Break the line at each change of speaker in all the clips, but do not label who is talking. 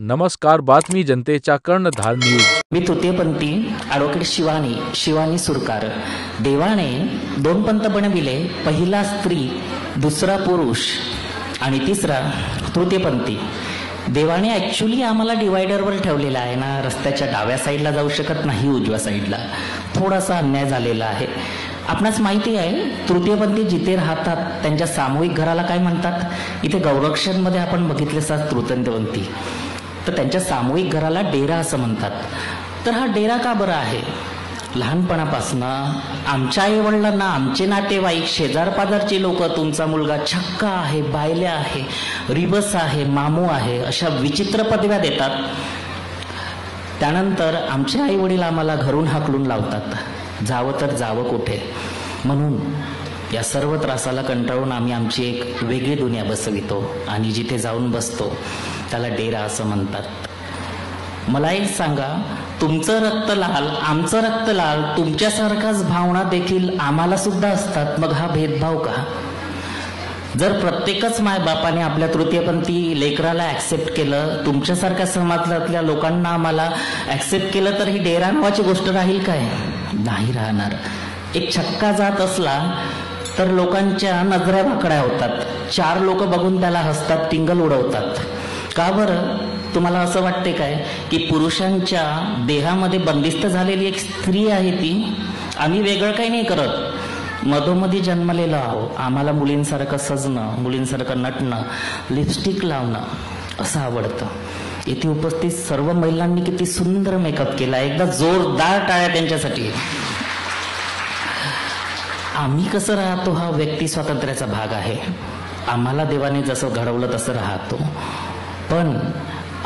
नमस्कार. बातमी जनतेच्या कर्णधार न्यूज.
मी तृतीयपंथी ॲडव्होकेट शिवानी सुरकार. देवाने दोन पंथ बनविले, पहिला स्त्री, दुसरा पुरुष आणि तिसरा तृतीयपंथी. देवाने ॲक्च्युली आम्हाला डिवायडरवर ठेवलेला आहे ना, रस्त्याच्या डाव्या साईडला जाऊ शकत नाही, उजव्या साईडला. थोडासा अन्याय झालेला आहे. आपणास माहिती आहे तृतीयपंथी जिथे राहतात त्यांच्या सामूहिक घराला काय म्हणतात. इथे गौरक्षणमध्ये आपण बघितले असतात तृतीयपंथी, तर त्यांच्या सामूहिक घराला डेरा असं म्हणतात. तर हा डेरा का बरं आहे? लहानपणापासनं आमच्या आईवडिलांना आमचे नातेवाईक, शेजारपाजारची लोक तुमचा मुलगा छक्का आहे, बायल्या आहे, रिबस आहे, मामू आहे, अशा विचित्र पदव्या देतात. त्यानंतर आमचे आईवडील आम्हाला घरून हाकलून लावतात, जावं तर जावं कुठे. म्हणून या सर्व त्रासाला कंटाळून आम्ही आमची एक वेगळी दुनिया बसवितो आणि जिथे जाऊन बसतो त्याला डेरा असं म्हणतात. मला एक सांगा, तुमचं रक्त लाल, आमचं रक्त लाल, तुमच्यासारखाच भावना देखील आम्हाला सुद्धा असतात. मग हा भेदभाव का? जर प्रत्येकच मायबापाने आपल्या तृतीयपंथी लेकराला ॲक्सेप्ट केलं, तुमच्यासारख्या समाजातल्या लोकांना आम्हाला ॲक्सेप्ट केलं, तर ही डेरा नावाची गोष्ट राहील काय? नाही राहणार. एक छक्का जात असला तर लोकांच्या नजऱ्या वाकड्या होतात, चार लोक बघून त्याला हसतात, टिंगल उडवतात. का बरं? तुम्हाला असं वाटते काय की पुरुषांच्या देहामध्ये बंदिस्त झालेली एक स्त्री आहे ती? आम्ही वेगळं काही नाही करत, मधोमधी जन्मलेलो आहो. आम्हाला मुलींसारखं सजणं, मुलींसारखं नटणं, लिपस्टिक लावणं असं आवडतं. इथे उपस्थित सर्व महिलांनी किती सुंदर मेकअप केला, एकदा जोरदार टाळ्या त्यांच्यासाठी. आम्ही कसं राहतो हा व्यक्ती स्वातंत्र्याचा भाग आहे. आम्हाला देवाने जसं घडवलं तसं राहतो. पण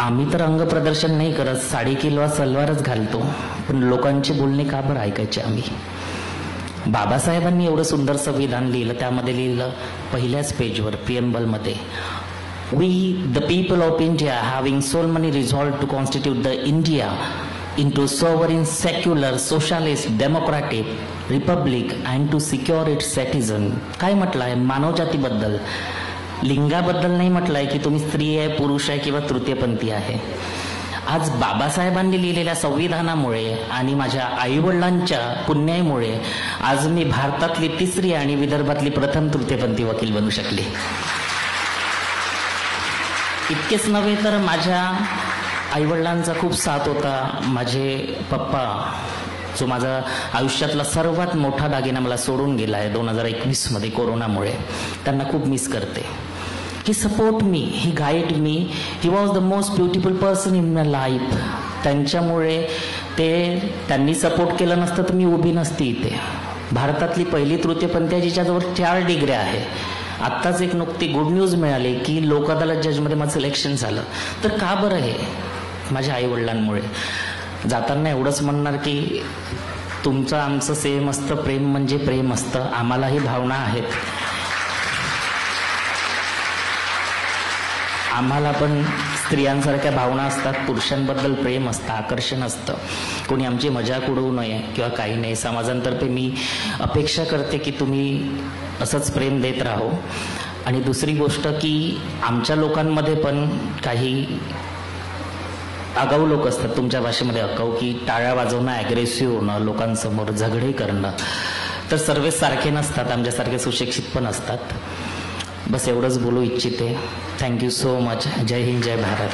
आम्ही तर अंग प्रदर्शन नाही करत, साडी किंवा सलवारच घालतो. पण लोकांचे बोलणे का बरं ऐकायचे आम्ही? बाबासाहेबांनी एवढं सुंदर संविधान लिहिलं, त्यामध्ये लिहिलं पहिल्याच पेजवर प्रिएम्बलमध्ये, we the people of India having solemnly resolved to constitute the India into sovereign, secular, socialist, democratic republic and to secure its citizen. काय म्हटलं आहे? मानवजातीबद्दल, लिंगाबद्दल नाही म्हटलं आहे की तुम्ही स्त्री आहे, पुरुष आहे किंवा तृतीयपंथी आहे. आज बाबासाहेबांनी लिहिलेल्या संविधानामुळे आणि माझ्या आईवडिलांच्या पुण्याईमुळे आज मी भारतातली तिसरी आणि विदर्भातली प्रथम तृतीयपंथी वकील बनू शकले. इतकेच नव्हे तर माझ्या आईवडिलांचा खूप साथ होता. माझे पप्पा, जो माझा आयुष्यातला सर्वात मोठा दागिना मला सोडून गेला आहे 2021 मध्ये कोरोनामुळे, त्यांना खूप मिस करते. He support me, he guide me, he was the most beautiful person in my life. त्यांच्यामुळे त्यांनी सपोर्ट केलं नसतं तर मी उभी नसती इथे. भारतातली पहिली तृतीयपंथी जिच्याजवळ 4 डिग्र्या आहे. आत्ताच एक नुकती गुड न्यूज मिळाली की लोक अदालत जजमध्ये माझं सिलेक्शन झालं. तर का बरं? हे माझ्या आईवडिलांमुळे. जाताना एवढंच म्हणणार की तुमचं आमचं सेम असतं, प्रेम म्हणजे प्रेम असतं, आम्हालाही भावना आहेत. आम्हाला पण स्त्रियांसारख्या भावना असतात, पुरुषांबद्दल प्रेम असतं, आकर्षण असतं. कोणी आमची मजाक उडवू नये किंवा काही नाही. समाजांतर्फे मी अपेक्षा करते की तुम्ही असंच प्रेम देत राहो. आणि दुसरी गोष्ट की आमच्या लोकांमध्ये पण काही आगाऊ लोक असतात, तुमच्या भाषेमध्ये अकाऊ, की टाळ्या वाजवणं, ॲग्रेसिव्ह होणं, लोकांसमोर झगडे करणं. तर सर्वच सारखे नसतात, आमच्यासारखे सुशिक्षित पण असतात. बस एवढंच बोलू इच्छिते. Thank you so much. जय हिंद, जय भारत.